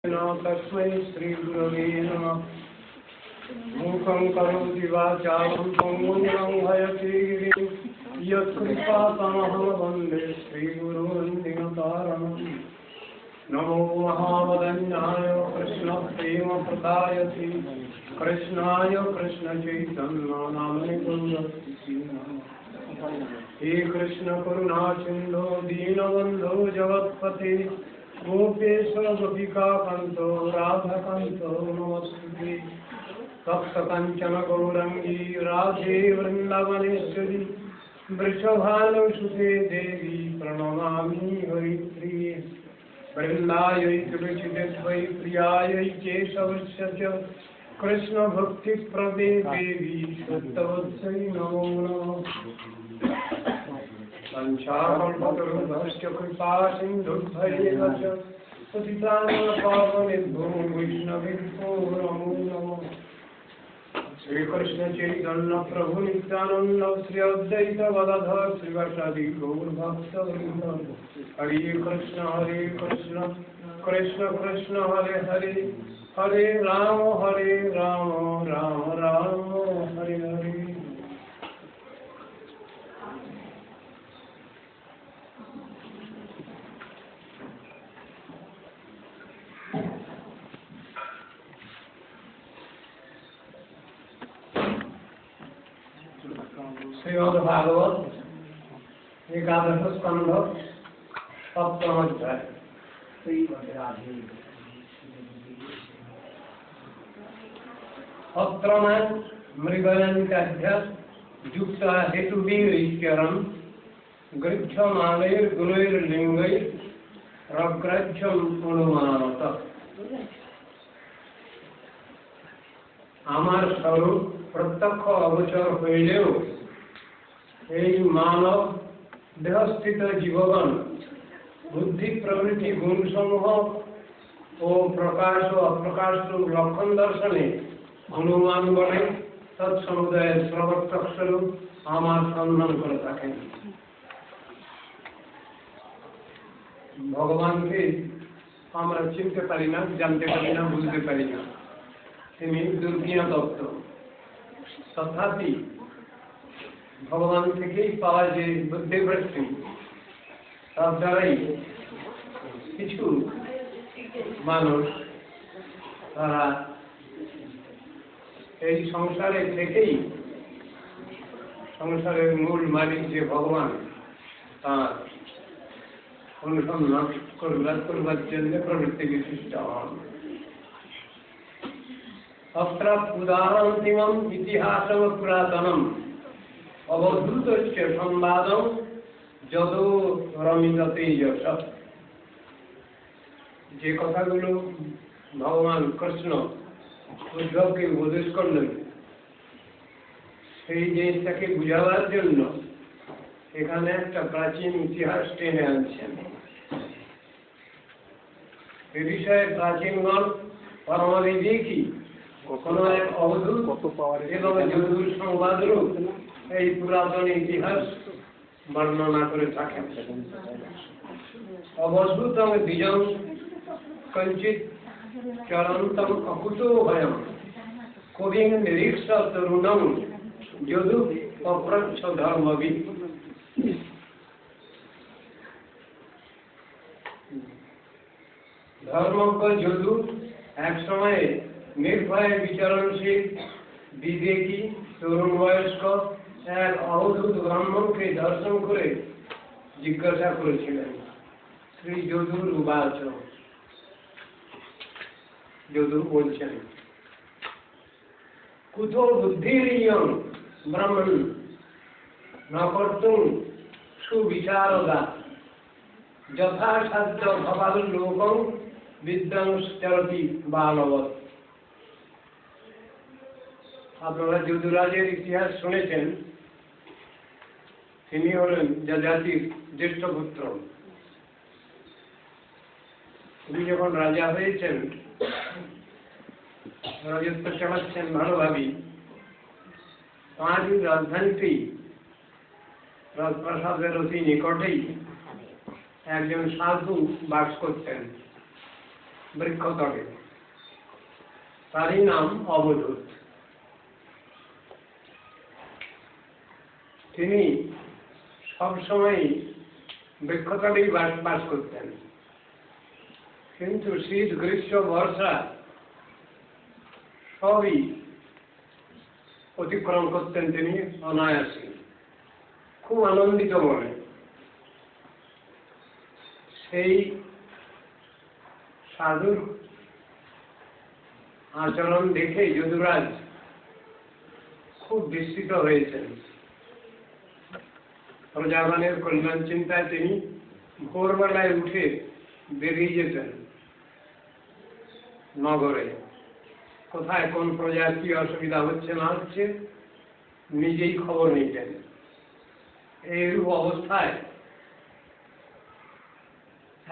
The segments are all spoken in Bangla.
तस्मै श्रीगुरवे नमः। मूकं करोति वाचालं पङ्गुं लङ्घयति गिरिं यत्कृपातमहं वन्दे श्रीगुरुं दीनतारणम्। नमो महावदन्याय कृष्णप्रेमप्रदायते कृष्णाय कृष्णचैतन्यनाम्ने कुर्वन्ति हे कृष्ण करुणा सिन्धो दीनबन्धो जगत्पते गोपेश्वर गोपिकान्तो राधाकान्तो नमस्ते। तप्तकाञ्चन गौरङ्गी राधे वृन्दावनेश्वरी वृषभानुसुते देवी प्रणमामि हरिप्रिये। वृन्दायै तुलसीदेवै प्रियायै केशवस्य च कृष्णभक्तिप्रदे देवी शुद्धवत्सै नमो नमः। संसारकल्पतरुभ्यश्च कृपा सिन्धुभ्यैव च पतितानां पावनेभ्यो वैष्णवेभ्यो नमो नमः। श्रीकृष्ण चैतन्य प्रभु नित्यानंद श्री अद्वैत गदाधर श्रीवासादि गौरभक्तवृंद। हरे कृष्ण कृष्ण कृष्ण हरे हरे हरे राम राम राम हरे हरे। श्रीमद्भागवत एकादश स्कंध सप्तम अध्याय। अत्र मृगयन्त्याध्य युक्त हेतुभिरीश्वरं गृह्यमाणैर्गुणैर्लिङ्गैरग्राह्यं अनुमानत। আমার স্বরূপ প্রত্যক্ষ অগোচর হইলেও এই মানব দেহস্থিত জীবগণ বুদ্ধি প্রভৃতি গুণসমূহ ও প্রকাশ ও অপ্রকাশ লক্ষণ দর্শনে অনুমান বলে তৎসমুদায়ের প্রবর্তক স্বরূপ আমার সন্ধান করে থাকেন। ভগবানকে আমরা চিনতে পারি না, জানতে পারি না, বুঝতে পারি না, তিনি দুর্জ্ঞ তত্ত্ব। তথাপি ভগবান থেকেই পাওয়া যে বুদ্ধিবৃত্তি তার দ্বারাই কিছু মানুষ তারা এই সংসারে থেকেই সংসারের মূল মালিক যে ভগবান তার অনুসন্ধান করবার জন্য প্রবৃত্তি বিশিষ্ট হন। अत्र उदाहरणतिमम् इतिहासं पुरातनम् अवधूतस्य संवादं যদো রমিততে যশ। যে কথাগুলো ভগবান কৃষ্ণ উদ্ধবকে উপদেশ করলেন সেই জিনিসটাকে বুঝাবার জন্য এখানে একটা প্রাচীন ইতিহাস টেনে আনছেন। এ বিষয়ে প্রাচীনগণ পরমাবিবেকী কোনো এক অবধূত এবং যদুর সংবাদরূপ এই পুরাতন ইতিহাস বর্ণনা করে থাকেন। অবধূতং দ্বিজং কঞ্চিৎ চরন্তম অকুতো ভয়ম কবিং নিরীক্ষ তরুণং যদু অপ্রচ্ছ ধর্মবিদ। ধর্মজ্ঞ যদু এক সময়ে নির্ভয়ে বিচরণশীল বিবেকী তরুণ বয়স্ক এক অবধূত ব্রাহ্মণকে দর্শন করে জিজ্ঞাসা করেছিলেন। শ্রী যদুর উবাচ, যদু বলছেন, কুতো বুদ্ধিরিয়ং ব্রাহ্মণ ন কর্তুং সুবিচারদা যথাসাধ্য ভবাল লোকং বিদ্যাংশ্চরতি বালবৎ। আপনারা যদুরাজের ইতিহাস শুনেছেন। তিনি হলেন যযাতির জ্যেষ্ঠ পুত্র। তিনি যখন রাজা হয়েছেন, রাজত্ব চালাচ্ছেন ভালোভাবেই, তাঁরই রাজধানীতেই রাজপ্রাসাদের অতি নিকটেই একজন সাধু বাস করতেন। বৃক্ষতলে। তারই নাম অবধূত। তিনি সবসময় বৃক্ষতলেই বাস করতেন, কিন্তু শীত গ্রীষ্ম বর্ষা সবই অতিক্রম করতেন তিনি অনায়াসে, খুব আনন্দিত মনে। সেই সাধুর আচরণ দেখে যদুরাজ খুব বিস্মিত হয়েছেন। প্রজাগণের কল্যাণ চিন্তায় তিনি ভোরবেলায় উঠে বেরিয়ে যেতেন নগরে। কোথায় কোন প্রজার কি অসুবিধা হচ্ছে না হচ্ছে নিজেই খবর নিতেন। এইরূপ অবস্থায়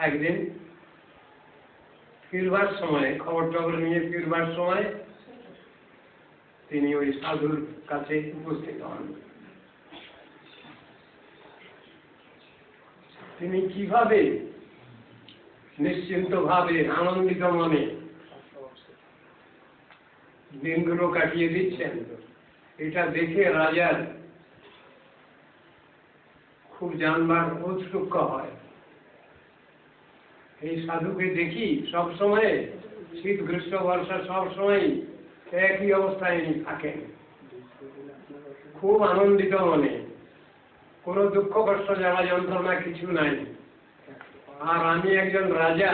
একদিন ফিরবার সময়, খবর টবর নিয়ে ফিরবার সময় তিনি ওই সাধুর কাছে উপস্থিত হন। তিনি কিভাবে নিশ্চিন্ত ভাবে আনন্দিত মনে দিনগুলো কাটিয়ে দিচ্ছেন, এটা দেখে রাজার খুব জানবার ঔৎসুক্য হয়। এই সাধুকে দেখি সব সময়, শীত গ্রীষ্ম বর্ষা সব সময় একই অবস্থায় থাকেন, খুব আনন্দিত মনে, কোনো দুঃখ কষ্ট জ্বালা যন্ত্রণা কিছু নাই। আর আমি একজন রাজা,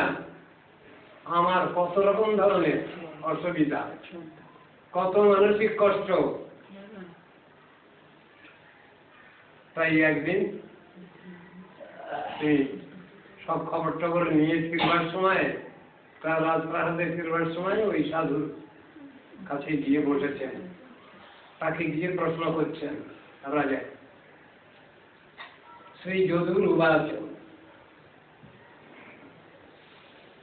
আমার কত রকম ধরনের অসুবিধা, কত মানসিক কষ্ট। তাই একদিন সব খবর টবর নিয়ে ফিরবার সময়, তার রাজপ্রাসাদে ফিরবার সময় ওই সাধুর কাছে গিয়ে বসেছেন। তাকে গিয়ে প্রশ্ন করছেন রাজা। শ্রী যদুর উবাচ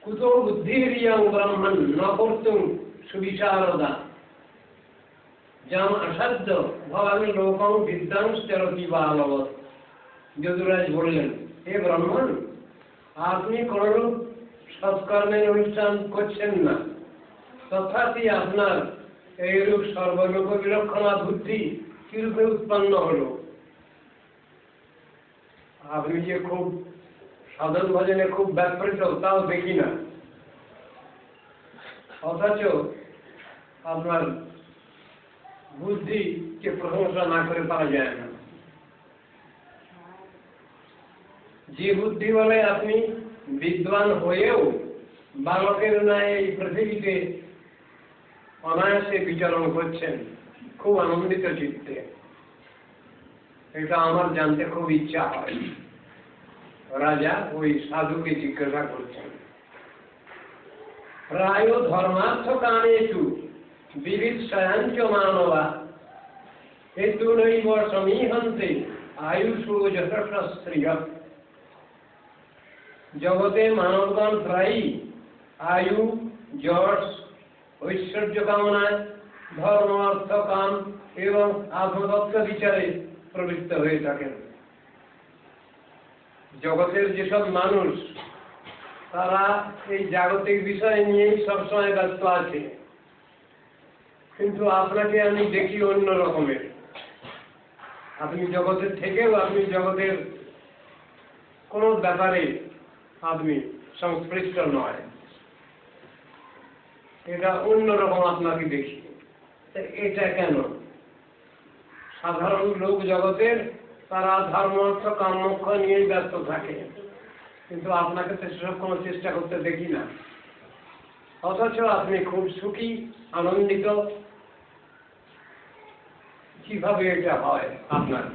কুতো বুদ্ধিরিয়ং ব্রহ্মণ ন কর্তুং সুবিচারদা যাম অসাধ্য ভবানী লোকং বিদ্যাংশ্চরতি বালবৎ। যদুরাজ বললেন, হে ব্রাহ্মণ, আপনি কোনরূপ সৎকর্মের অনুষ্ঠান করছেন না, তথাপি আপনার এইরূপ সর্বলোক বিলক্ষণা বুদ্ধি কিরূপে উৎপন্ন হল? আপনি যে খুব সাধন ভজনে খুব ব্যাপৃত তাও দেখি না, অথচ আপনার বুদ্ধিকে প্রশংসা না করে পাওয়া যায় না। যে বুদ্ধি বলে আপনি বিদ্বান হয়েও বালকের ন্যায় এই পৃথিবীতে অনায়াসে বিচরণ করছেন খুব আনন্দিত চিত্তে, এটা আমার জানতে খুব ইচ্ছা হয়। রাজা ওই সাধুকে জিজ্ঞাসা করছেন, প্রায় ধর্মার্থ কামেষু বিবিধশয়াঞ্চ মানবা হেতু নৈব সমীহন্তে আয়ুষু যশস্ত্রিয়। জগতে মানবগণ প্রায়ই আয়ু, যশ, ঐশ্বর্য কামনায় ধর্ম অর্থ কাম এবং আত্মতত্ত্ব বিচারে প্রবৃত্ত হয়ে থাকেন। জগতের যেসব মানুষ তারা এই জাগতিক বিষয় নিয়েই সবসময় ব্যস্ত আছে, কিন্তু আপনাকে আমি দেখি অন্য রকমের। আপনি জগতের থেকেও আপনি জগতের কোন ব্যাপারে আপনি সংশ্লিষ্ট নয়, এটা অন্যরকম আপনাকে দেখি। এটা কেন? সাধারণ লোক জগতের তারা ধর্ম অর্থ কাম মোক্ষ নিয়ে ব্যস্ত থাকে, কিন্তু আপনাকে তো সেসব কোনো চেষ্টা করতে দেখি না, অথচ আপনি খুব সুখী আনন্দিত। কিভাবে এটা হয় আপনার?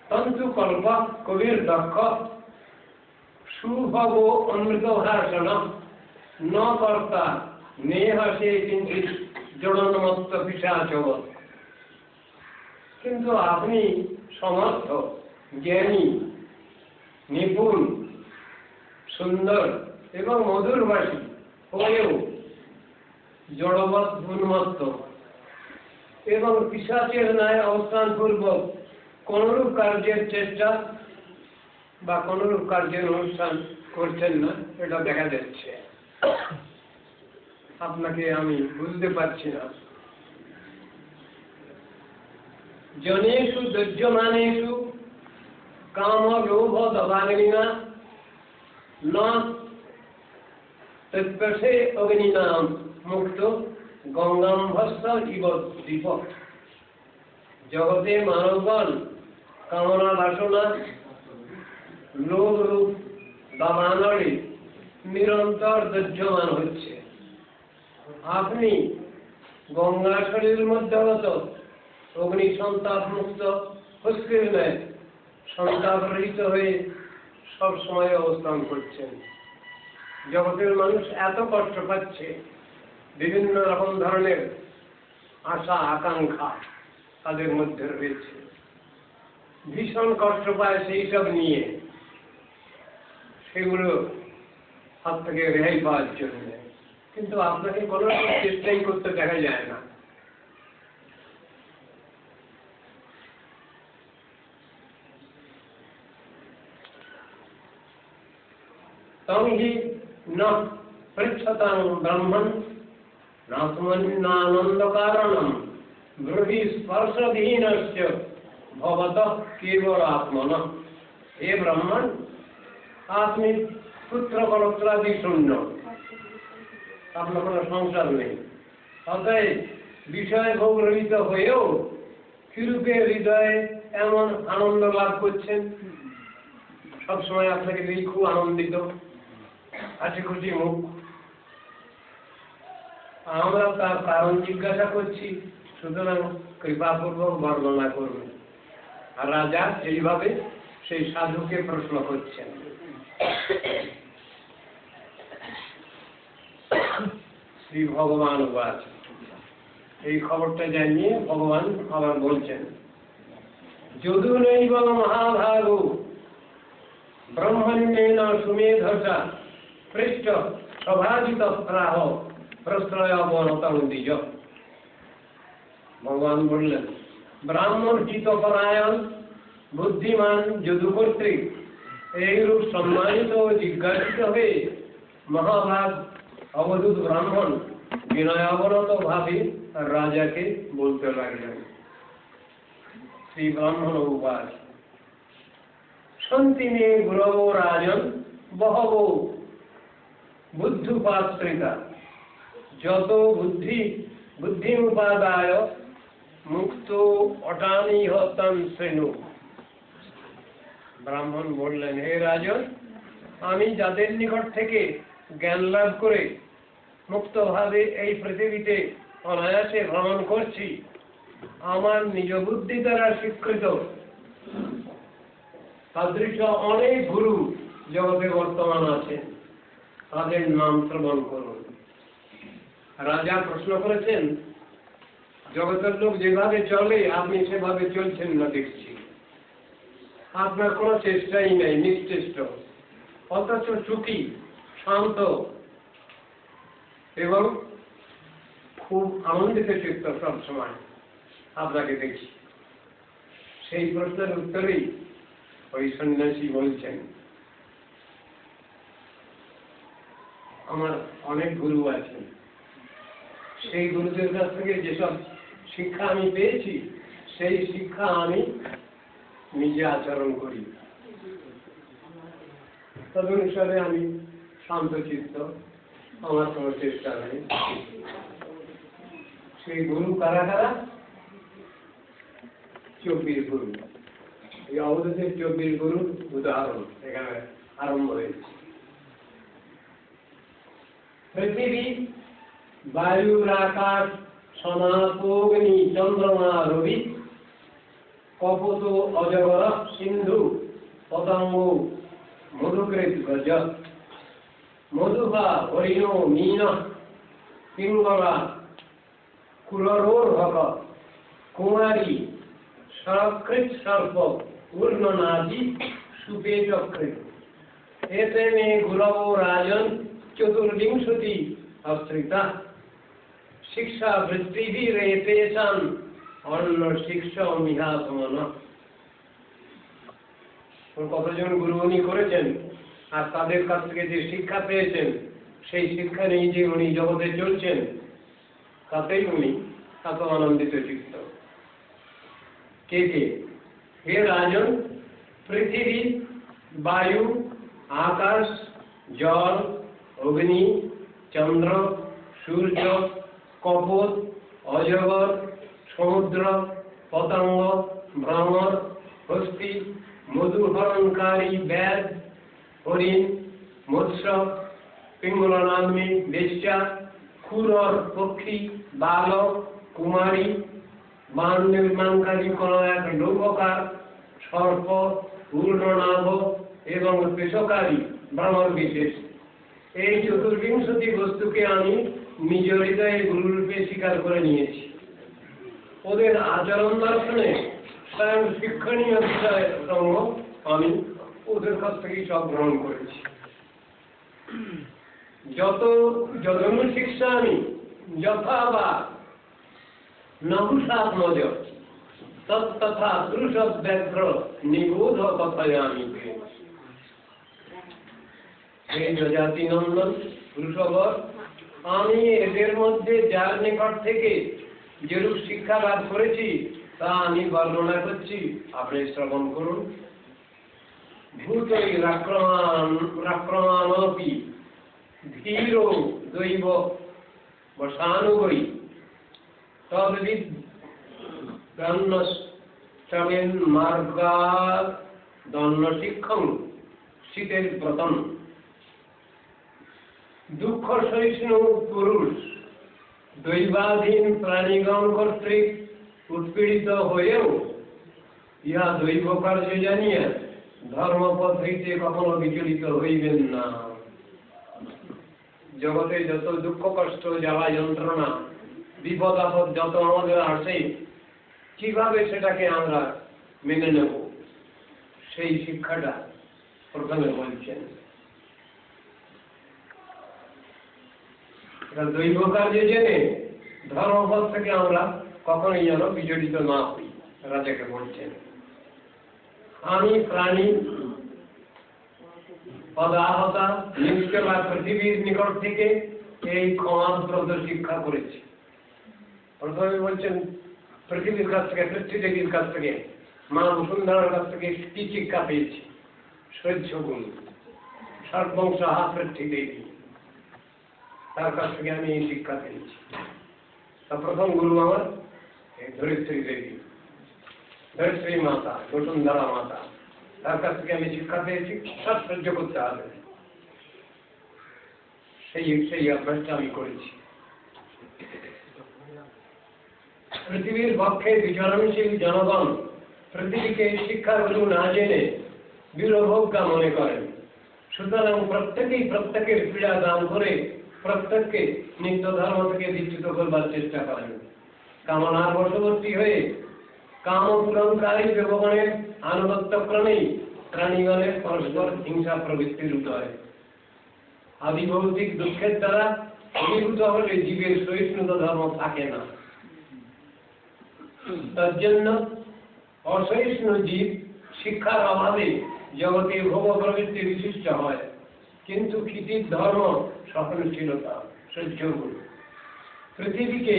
তন্তু কল্প কবির দক্ষ সুভব অমৃত ভাষণ ন কর্তা নেহ সে কিঞ্চিৎ জড়ন্মত্ত পিশাচব। কিন্তু আপনি সমর্থ, জ্ঞানী, নিপুণ, সুন্দর এবং মধুরভাষী হয়েও জড়বৎ উন্মত্ত এবং পিশাচের ন্যায় অবস্থান পূর্বক কোনরূপ কার্যের চেষ্টা বা কোনরূপ কার্যের অনুষ্ঠান করছেন না, এটা দেখা যাচ্ছে। আপনাকে আমি বুঝতে পারছি না। জনেষু দহ্যমানেষু কাম লোভ দবাগ্নিনা ন তৎপথে অগ্নিনাম মুক্ত গঙ্গাম্ভস্ত ইব দীপ। জগতে মানবগণ কামনা বাসনা লোভ রূপ দাবানলে নিরন্তর দহ্যমান হচ্ছে। আপনি গঙ্গা শরীর মধ্যগত অগ্নি সন্তাপ মুক্ত ফুসকির সন্তাপ রহিত হয়ে সব সময় অবস্থান করছেন। জগতের মানুষ এত কষ্ট পাচ্ছে, বিভিন্ন রকম ধরনের আশা আকাঙ্ক্ষা তাদের মধ্যে রয়েছে, ভীষণ কষ্ট পায় সেই সব নিয়ে, সেগুলো হাত থেকে রেহাই পাওয়ার জন্য। কিন্তু আপনাকে কোনো চেষ্টাই করতে দেখা যায় না। তং হি ন পৃচ্ছতাং ব্রহ্মণ নাত্মন্যানন্দ কারণম ব্রহি স্পর্শবিহীনস্য ভবতঃ কেবল আত্মনঃ। হে ব্রাহ্মণ, আপনি পুত্র কলত্রাদি শূন্য, আপনার কোনো সংসার নেই, অতএব বিষয় ভোগ রহিত হয়েও কিরূপে হৃদয়ে এমন আনন্দ লাভ করছেন? সবসময় আপনাকে দেখি খুব আনন্দিত, হাসি খুশি মুখ। আমরা তার কারণ জিজ্ঞাসা করছি, সুতরাং কৃপাপূর্বক বর্ণনা করবেন। আর রাজা এইভাবে সেই সাধুকে প্রশ্ন করছেন। শ্রী ভগবান উবাচ। এই খবরটা জানিয়ে ভগবান আবার বলছেন, যদু নৈব মহাভাগো ব্রহ্মণ্যেন সুমেধসা পৃষ্ঠ সভাজিত প্রাহ প্রশ্রয় অবনতং দ্বিজ। ভগবান বললেন, ব্রাহ্মণ হিতপরায়ণ বুদ্ধিমান যদু কর্তৃক এইরূপ সম্মানিত ও জিজ্ঞাসিত হয়ে মহাভাগ অবধূত ব্রাহ্মণ বিনয় অবনত ভাবে রাজাকে বলতে লাগলেন। শ্রী ব্রাহ্মণ উবাচ, সন্তি মে গুরবো রাজন বহবো বুদ্ধুপাশ্রিতা যত বুদ্ধিমুপাদায় মুক্ত অটানিহ তং শ্রেণু। ব্রাহ্মণ বললেন, হে রাজন, আমি যাদের নিকট থেকে জ্ঞান লাভ করে মুক্তভাবে এই পৃথিবীতে অনায়াসে ভ্রমণ করছি, আমার নিজ বুদ্ধি দ্বারা স্বীকৃত তাদৃশ অনেক গুরু জগতে বর্তমান আছেন, তাদের নাম শ্রবণ করুন। রাজা প্রশ্ন করেছেন, জগতের লোক যেভাবে চলে আপনি সেভাবে চলছেন না দেখছি, আপনার কোনো চেষ্টাই নেই, নিশ্চেষ্ট, অথচ চুকি, শান্ত এবং খুব আনন্দিত চিত্ত সব সময় আপনাকে দেখি। সেই প্রশ্নের উত্তরেই ওই সন্ন্যাসী বলছেন, আমার অনেক গুরু আছেন, সেই গুরুদের কাছ থেকে যেসব শিক্ষা আমি পেয়েছি সেই শিক্ষা আমি নিজে আচরণ করি, তদনুসারে আমি শান্তচিত্ত, আমার কোনো চেষ্টা নেই। সেই গুরু কারা কারা? 24 গুরু। এই অবধূতের 24 গুরুর উদাহরণ এখানে আরম্ভ হয়েছে। পৃথিবী, বায়ুর আকাশ, সনাতগ্নি চন্দ্রমা রবি, কপত অজগর সিন্ধু পতঙ্গ মধুকৃত গজ, মধুভা হরিণ মীন পিঙ্গলা কুররোর্ভক কুমারী সরকৃত সর্প ঊর্ণনাদি সুপেচকৃত। এতে মে গুরবো রাজন চতুর্বিংশতি অস্ত্রিতা শিক্ষা বৃত্তিভিরেতেষাং অন্য শিক্ষা মিহাসমন। কতজন গুরু উনি করেছেন আর তাদের কাছ থেকে যে শিক্ষা পেয়েছেন সেই শিক্ষা নিয়ে যে উনি জগতে চলছেন তাতেই উনি এত আনন্দিত চিত্ত। কে কে? হে রাজন, পৃথিবী, বায়ু, আকাশ, জল, অগ্নি, চন্দ্র, সূর্য, কপোত, অজগর, সমুদ্র, পতঙ্গ, ভ্রমর, হস্তি, মধুহরণকারী ব্যাধ, হরিণ, মৎস্য, পিঙ্গলনাম্নী বেশ্যা, ক্ষুরর পক্ষী, বালক, কুমারী, বান নির্মাণকারী কোন এক লৌহকার, সর্প, পূর্ণনাভ এবং পেশকারী ভ্রমর বিশেষ, এই চতুর্বিংশতি বস্তুকে আমি নিজ হৃদয়ে গুরুরূপে স্বীকার করে নিয়েছি। ওদের আচরণ দর্শনে স্বয়ং শিক্ষণীয় বিষয় সমূহ আমি ওদের কাছ থেকেই সব গ্রহণ করেছি। যদনু শিক্ষা আমি যথা বা নহুষাত্মজ তথা পুরুষ ব্যাঘ্র নিবোধ কথায়ামি। এই জাতি নন্দন পুরুষবর, আমি এদের মধ্যে যার নিকট থেকে যেরূপ শিক্ষা লাভ করেছি তা আমি বর্ণনা করছি, আপনি শ্রবণ করুন। ভূতৈ রাক্রমাণপি ধীরো দৈব বসানুগৈ তদ্বিদ দন্নশ্চমেন মার্গাদ দন্নশিক্ষং শীতের প্রথম। দুঃখ সহিষ্ণু পুরুষ দৈবাধীন প্রাণীগণ কর্তৃক উৎপীড়িত হয়েও ইহা দৈব কার্য জানিয়া ধর্মপথ হইতে কখনো বিচলিত হইবেন না। জগতে যত দুঃখ কষ্ট জ্বালা যন্ত্রণা বিপদ আপদ যত আমাদের আসে, কিভাবে সেটাকে আমরা মেনে নেব সেই শিক্ষাটা প্রথমে বলছেন। দৈব কার্যে জেনে ধর্মপথ থেকে আমরা কখনোই যেন বিচলিত না হই, রাজাকে বলছেন। আমি প্রাণী পদাহতা নিষ্কলা পৃথিবীর নিকট থেকে এই ক্ষমাব্রত শিক্ষা করেছি। প্রথমে বলছেন পৃথিবীর কাছ থেকে, পৃথ্বী দেবীর কাছ থেকে, মা বসুন্ধরার কাছ থেকে কি শিক্ষা পেয়েছি? সহ্য গুণ, সর্বংসহা পৃথ্বী দেবী, তার কাছ থেকে আমি এই শিক্ষা পেয়েছি। তা প্রথম গুরু আমার ধরিত্রী দেবী, ধরিত্রী মাতা, বসুন্ধরা মাতা, তার কাছ থেকে আমি শিক্ষা পেয়েছি সব সহ্য করতে হবে। সেই অভ্যাসটা আমি করেছি। পৃথিবীর পক্ষে বিচরণশীল জনগণ পৃথিবীকে শিক্ষার গুরু না জেনে বীরভোগ্যা মনে করেন। সুতরাং প্রত্যেকেই প্রত্যেকের পীড়া দান করে প্রত্যেককে নিত্য ধর্ম থেকে বিচ্যুত করবার চেষ্টা করেন। কামনার বশবর্তী হয়ে কাম পূরণকারী দেবগণের আনুগত্যক্রমেই প্রাণীগণের পরস্পর হিংসা প্রবৃত্তির উদয়। আদিভৌতিক দুঃখের দ্বারা অভিভূত হলে জীবের সহিষ্ণুতা ধর্ম থাকে না। তার জন্য অসহিষ্ণু জীব শিক্ষার অভাবে জগতে ভোগ প্রবৃত্তি বিশিষ্ট হয়, কিন্তু ক্ষিতির ধর্ম সহনশীলতা, সহ্য গুণ। পৃথিবীকে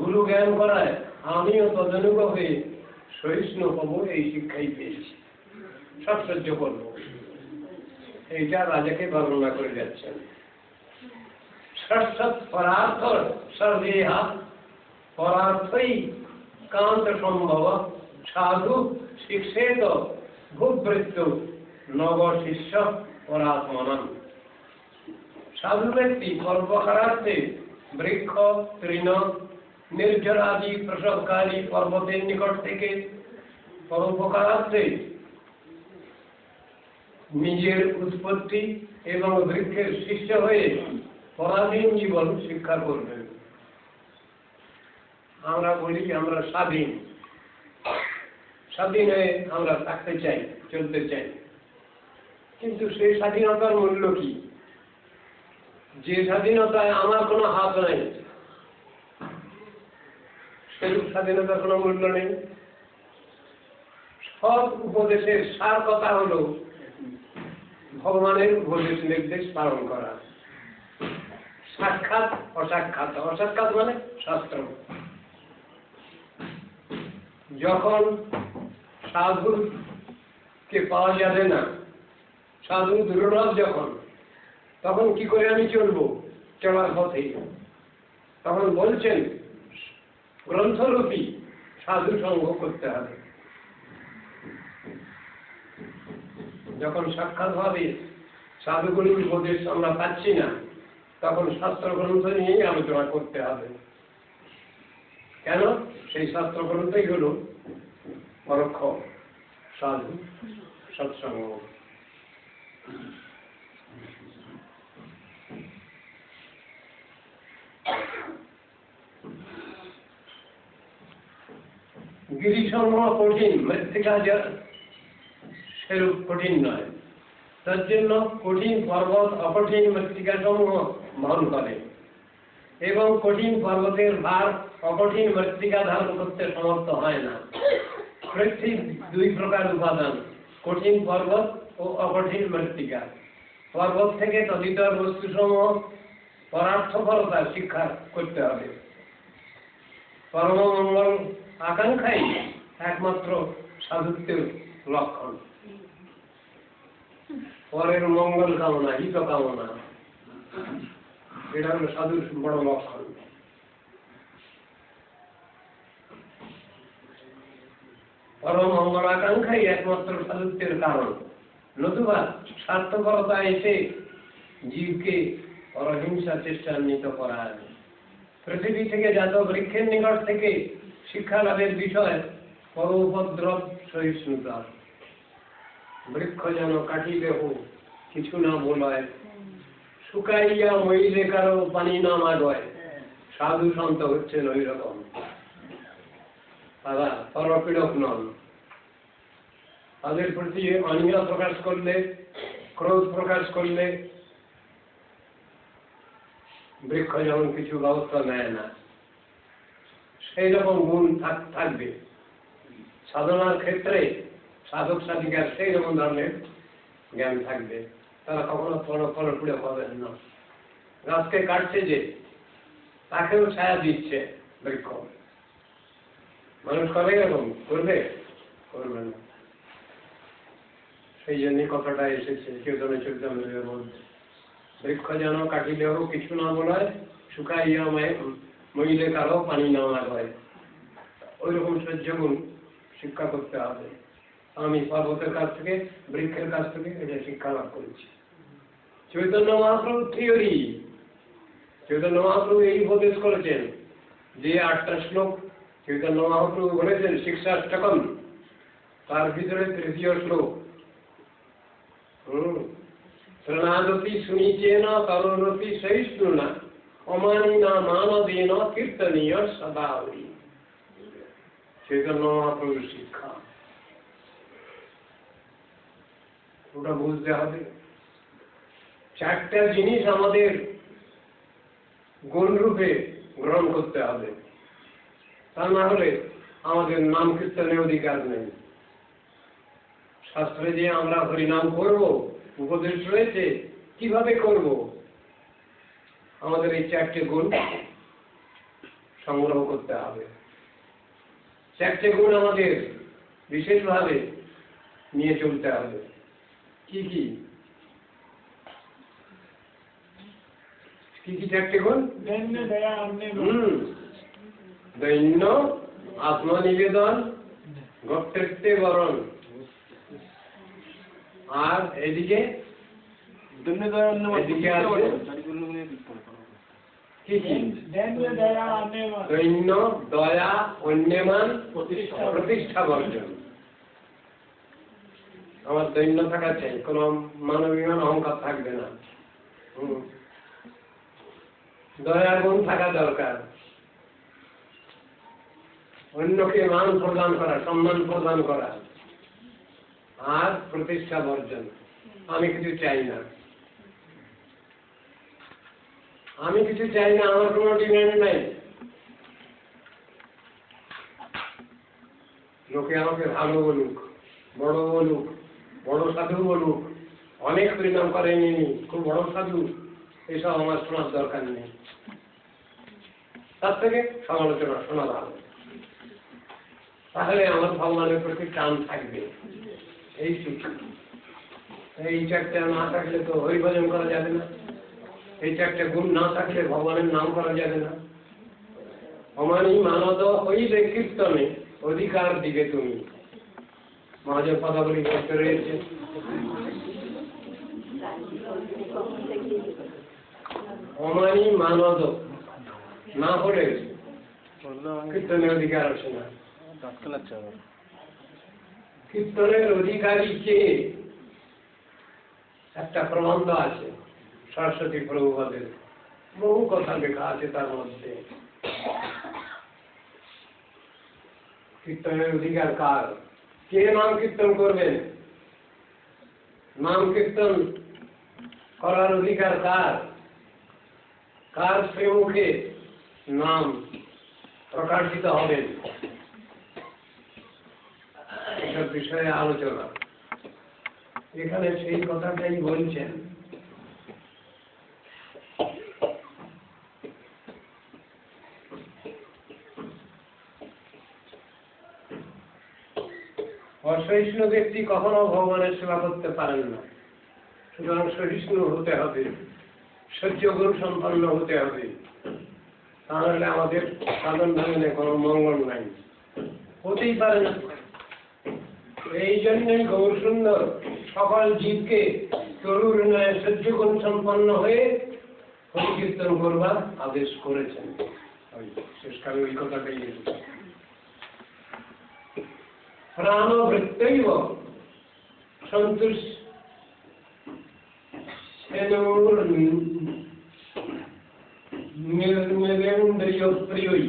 গুরু জ্ঞান করায় আমিও তদনুগ হয়ে সহিষ্ণু হব, এই শিক্ষাই পেয়েছি। সব সহ্য করব, এইটা রাজাকে বর্ণনা করে যাচ্ছেন। ষষ্ঠ পরার্থ সর্বেহা পরার্থই কান্ত সম্ভব সাধু শিক্ষেত ভূবৃত্তু নব শিষ্য পরাত্মনম। সাধু ব্যক্তি পরোপকারার্থে বৃক্ষ, তৃণ, নির্জরাদি প্রসবকারী পর্বতের নিকট থেকে পরোপকারার্থে নিজের উৎপত্তি এবং বৃক্ষের শিষ্য হয়ে পরাধীন জীবন শিক্ষা করবেন। আমরা বলি আমরা স্বাধীন, স্বাধীন হয়ে আমরা থাকতে চাই, চলতে চাই, কিন্তু সেই স্বাধীনতার মূল্য কি? যে স্বাধীনতায় আমার কোনো হাত নাই, সেই স্বাধীনতার কোনো মূল্য নেই। সব উপদেশের সার কথা হলো ভগবানের উপদেশ নির্দেশ পালন করা। সাক্ষাৎ অসাক্ষাৎ, অসাক্ষাৎ মানে শাস্ত্র। যখন সাধুকে পাওয়া যাবে না, সাধু দুর্লভ যখন, তখন কি করে আমি চলবো চলার পথে? তখন বলছেন গ্রন্থরূপী সাধু সঙ্গ করতে হবে। যখন সাক্ষাৎ ভাবে সাধুগুলির উপদেশ আমরা পাচ্ছি না, তখন শাস্ত্র গ্রন্থ নিয়েই আলোচনা করতে হবে। কেন? সেই শাস্ত্র গ্রন্থই হল পরোক্ষ সাধু সৎসঙ্গ। গিরিসঙ্গ কঠিন, মৃত্তিকা সেরূপ কঠিন নয়। তার জন্য কঠিন পর্বত অকঠিন মৃত্তিকা সমূহ বহন করে, এবং কঠিন পর্বতের ভার অকঠিন মৃত্তিকা ধারণ করতে সমর্থ হয় না। পৃথিবীর দুই প্রকার উপাদান, কঠিন পর্বত ও অকঠিন মৃত্তিকা। পর্বত থেকে তদিতর বস্তু সমূহ পরার্থপরতা শিক্ষা করতে হবে। পরম মঙ্গল আকাঙ্ক্ষাই একমাত্র সাধুত্বের লক্ষণ। পরের মঙ্গল কামনা, হিত কামনা, এটা হলো সাধুর বড় লক্ষণ। পরম মঙ্গল আকাঙ্ক্ষাই একমাত্র সাধুত্বের কারণ। নতুবা স্বার্থপরতা এসে জীবকে পরহিংসা চেষ্টান্বিত করা। পৃথিবী থেকে জাত বৃক্ষের নিকট থেকে শিক্ষা লাভের বিষয় পর উপদ্রব সহিষ্ণুতা। বৃক্ষ যেন কাটিবে হোক কিছু না বলয়, শুকাইয়া মইলে কারো পানি না মাগয়। সাধু সন্ত হচ্ছেন ওই রকম, তারা পরপীড়ক নন। তাদের প্রতি অনীহা প্রকাশ করলে, ক্রোধ প্রকাশ করলে বৃক্ষ যেমন কিছু ব্যবস্থা নেয় না, সেই রকম গুণ থাকবে সাধনার ক্ষেত্রে। সাধক সাধিকার সেই রকম ধরনের জ্ঞান থাকবে, তারা কখনো পরপীড়ক হবেন না। গাছকে কাটছে যে, তাকেও ছায়া দিচ্ছে বৃক্ষ। মানুষ করে এরকম করবে? করবে না। সেই জন্য কথাটা এসেছে চৈতন্য চরিতামৃতের মধ্যে, বৃক্ষ যেন কাটিলেও কিছু না বলায়, শুকাইয়া মইলে কারো পানি না লাগায়। ওই রকম সহ্য গুণ শিক্ষা করতে হবে। আমি পর্বতের কাছ থেকে, বৃক্ষের কাছ থেকে এটা শিক্ষা লাভ করেছি। চৈতন্য মহাপ্রভু থিওরি, চৈতন্য মহাপ্রভু এই উপদেশ করেছেন যে 8টা শ্লোক চৈতন্য মহাপ্রভু বলেছেন শিক্ষাষ্টকম, তার ভিতরে 3য় শ্লোক। প্রণাদপি সুনিচেন তরুণপি সহিষ্ণুনা অমানিনা মানবেন কীর্তনীয় সদাবলী। চৈতন্য মহাপ্রভুর শিক্ষা ওটা বুঝতে হবে। 4টা জিনিস আমাদের গুণ রূপে গ্রহণ করতে হবে, তা না হলে আমাদের নাম কীর্তনের অধিকার নেই। শাস্ত্রে যে আমরা হরিনাম করব উপদেশ রয়েছে, কিভাবে করব? আমাদের এই 4টে গুণ সংগ্রহ করতে হবে। 4টে গুণ আমাদের বিশেষভাবে নিয়ে চলতে হবে। কি কি? কি কি 4টে গুণ? দৈন্য, আত্মনিবেদন, কর্তৃত্বে বরণ, আর এদিকে কি কি? দৈন্য, দয়া, অন্যমান, প্রতিষ্ঠা বর্জন। আমার দৈন্য থাকা চাই, কোন মানবিমান অহংকার থাকবে না। দয়ার গুণ থাকা দরকার, অন্যকে মান প্রদান করা, সম্মান প্রদান করা, আর প্রতিষ্ঠা বর্জন। আমি কিছু চাই না, আমি কিছু চাই না, আমার কোনো ডিমান্ড নাই। লোকে আমাকে ভালো বলুক, বড় সাধু বলুক, অনেক পরিণাম করেনি, খুব বড় সাধু, এসব আমার শোনার দরকার নেই। তার থেকে সমালোচনা শোনা ভালো, তাহলে আমার ভগবানের প্রতি টান থাকবে। এই শিক্ষা, এই চারটে না থাকলে তো হরিভজন করা যাবে না, এই চারটে গুণ না থাকলে ভগবানের নাম করা যাবে না। অমানি মানদ হইলে কীর্তনে অধিকার দিবে তুমি, মহাজন পদাবলী বলতে রয়েছে। অমানি মানদ না হলে কীর্তনের অধিকার আসে না। কীর্তনের অধিকারী কে, একটা প্রবন্ধ আছে সরস্বতী প্রভুপাদের, বহু কথা লেখা আছে তার মধ্যে। কীর্তনের অধিকার কার? কে নাম কীর্তন করবেন? নাম কীর্তন করার অধিকার কার? কার শ্রীমুখে নাম প্রকাশিত হবেন? এসব বিষয়ে আলোচনা। এখানে সেই কথাটাই বলছেন। অসহিষ্ণু ব্যক্তি কখনো ভগবানের সেবা করতে পারেন না। সুতরাং সহিষ্ণু হতে হবে, সহ্য গুণ সম্পন্ন হতে হবে, তাহলে আমাদের সাধন ধারণে কোনো মঙ্গল নাই, হতেই পারে না। এই জন্যই গৌর সুন্দর সকল জীবকে তরুর ন্যায় সহ্য গুণ সম্পন্ন হয়ে হরিকীর্তন করবার আদেশ করেছেন। শেষকালে ওই কথাটাই প্রাণবৃত্তৈব সন্তুষ্টেন্দ্রিয়প্রিয়ৈ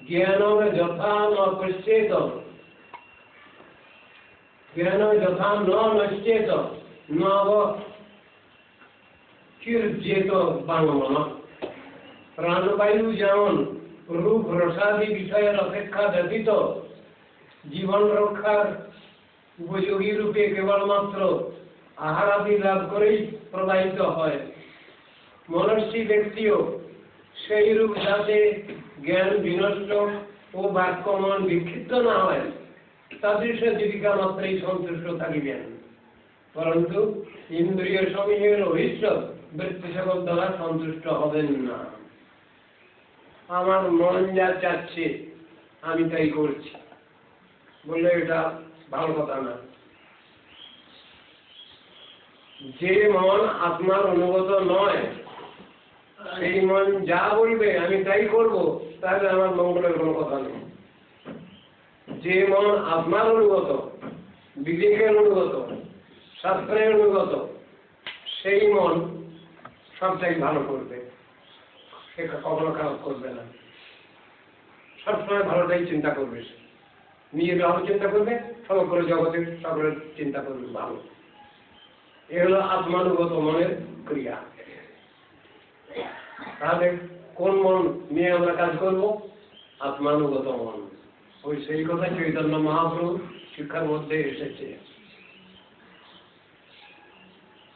জ্ঞান যথা ন পশ্যেত, জ্ঞান যথা ন নশ্যেত নব চির্যেত বাংমন। প্রাণবায়ু যেমন রূপ রসাদি বিষয়ের অপেক্ষা ব্যতীত জীবন রক্ষার উপযোগী রূপে কেবলমাত্র আহারাদি লাভ করেই প্রবাহিত হয়, মনস্বী ব্যক্তিও সেই রূপ যাতে জ্ঞান বিনষ্ট ও বাক্য মন বিক্ষিপ্ত না হয় তাদৃশ জীবিকা মাত্রেই সন্তুষ্ট থাকিবেন, পরন্তু ইন্দ্রিয় সমূহের অভিষ্ট বৃত্তি সকল দ্বারা সন্তুষ্ট হবেন না। আমার মন যা চাচ্ছে আমি তাই করছি বললে এটা ভালো কথা না। যে মন আত্মার অনুগত নয়, সেই মন যা বলবে আমি তাই করব, তাহলে আমার মঙ্গলের কোনো কথা নেই। যে মন আত্মার অনুগত, বিবেকের অনুগত, শাস্ত্রের অনুগত, সেই মন সবটাই ভালো করবে, সে কখনো খারাপ করবে না, সবসময় ভালোটাই চিন্তা করবে। নিজের ভালো চিন্তা করবে, সমগ্র জগতের সকলের চিন্তা করবে ভালো। এ হলো আত্মানুগত মনের ক্রিয়া। তাহলে কোন মন নিয়ে আমরা কাজ করব? আত্মানুগত মন। ওই সেই কথা চৈতন্য মহাপ্রভু শিক্ষার মধ্যে এসেছে।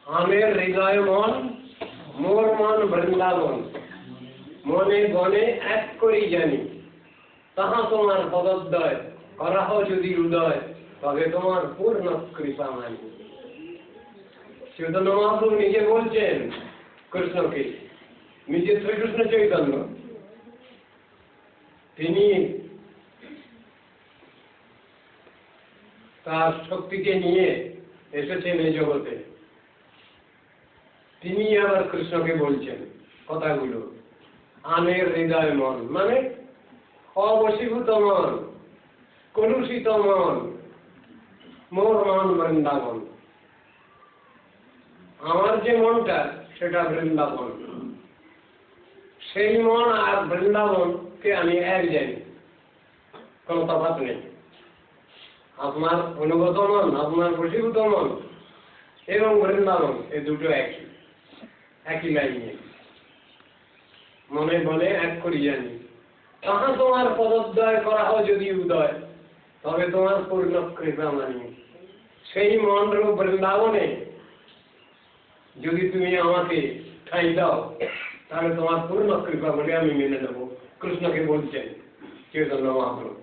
আমের হৃদয় মন, মোর মন বৃন্দাবন, মনে বনে এক করি জানি, তাহা তোমার পদোদয় করাহ যদি উদয়, তবে তোমার পূর্ণ কৃপা মানি। চৈতন্য মহাপ্রভু নিজে বলছেন কৃষ্ণকে, নিজে শ্রীকৃষ্ণ চৈতন্য, তিনি তার শক্তিকে নিয়ে এসেছেন এই জগতে। তিনি আবার কৃষ্ণকে বলছেন কথাগুলো। আমের হৃদয় মন মানে অবশীভূত মন, কলুষিত মন, মোর মন বৃন্দাবন। আমার যে মনটা সেটা বৃন্দাবন। সেই মন আর বৃন্দাবনকে আমি এক জানি, কোনো তফাৎ নেই। আপনার অনুগত মন, আপনার বশীভূত মন এবং বৃন্দাবন এ দুটো একই লাইনে। মনে বলে এক করি জানি, তাহা তোমার পদোদয় করা হয় যদি উদয়, তবে তোমার পূর্ণ কৃপা মানি। সেই মন রূপ বৃন্দাবনে যদি তুমি আমাকে ঠাঁই দাও তাহলে তোমার পূর্ণ কৃপা বলে আমি মেনে নেব। কৃষ্ণকে বলছেন চৈতন্য মহাপ্রভু।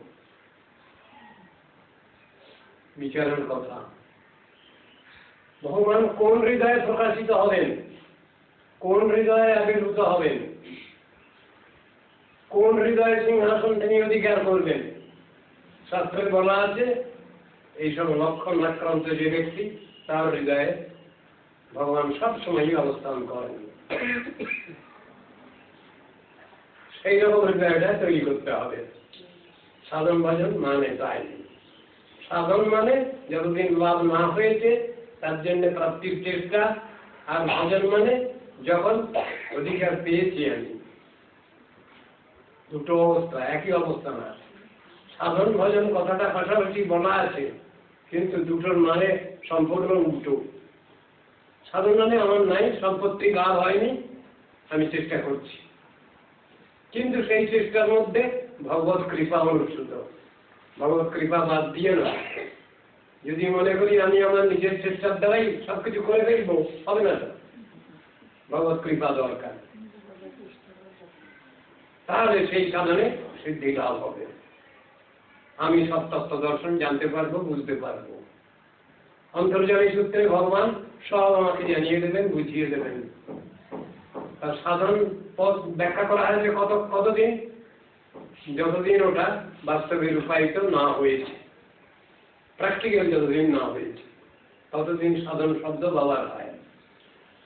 বিচারের কথা, ভগবান কোন হৃদয়ে প্রকাশিত হবেন, কোন হৃদয়ে আবির্ভূত হবেন, কোন হৃদয়ে সিংহাসন তিনি অধিকার করবেন, শাস্ত্রে বলা আছে এইসব লক্ষণ আক্রান্ত যে ব্যক্তি তার হৃদয়ে ভগবান সবসময়ই অবস্থান করেন। সেই রকম হৃদয়টা তৈরি করতে হবে। সাধন ভজন মানে তাই। সাধন মানে যতদিন লাভ না হয়েছে তার জন্য প্রাপ্তির চেষ্টা, আর ভজন মানে যখন অধিকার পেয়েছি আমি। দুটো অবস্থা, একই অবস্থা না। সাধন ভজন কথাটা পাশাপাশি বলা আছে, কিন্তু দুটোর মানে সম্পূর্ণ উল্টো। সাধন মানে আমার নাই, সম্পত্তি লাভ হয়নি, আমি চেষ্টা করছি, কিন্তু সেই চেষ্টার মধ্যে ভগবত কৃপা অনুষ্ঠিত। ভগবত কৃপা বাদ দিয়ে না। যদি মনে করি আমি আমার নিজের চেষ্টার দ্বারাই সবকিছু করে ফেলবো, হবে না। ভগবত কৃপা দরকার, তাহলে সেই সাধনে সিদ্ধি লাভ হবে। আমি সব তত্ত্ব দর্শন জানতে পারবো, বুঝতে পারবো। অন্তর্জামী সূত্রে ভগবান সব আমাকে জানিয়ে দেবেন, বুঝিয়ে দেবেন। তার সাধন পথ ব্যাখ্যা করা হয়েছে কতদিন, যতদিন ওটা বাস্তবে রূপায়িত না হয়েছে, প্র্যাকটিক্যাল যতদিন না হয়েছে ততদিন সাধন শব্দ বলা হয়।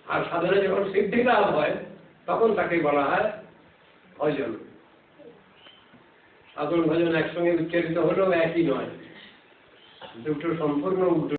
আর সাধনে যখন সিদ্ধি লাভ হয় তখন তাকে বলা হয় ভজন। সাধন ভজন একসঙ্গে উচ্চারিত হলেও একই নয়, দুটো সম্পূর্ণ উল্টো।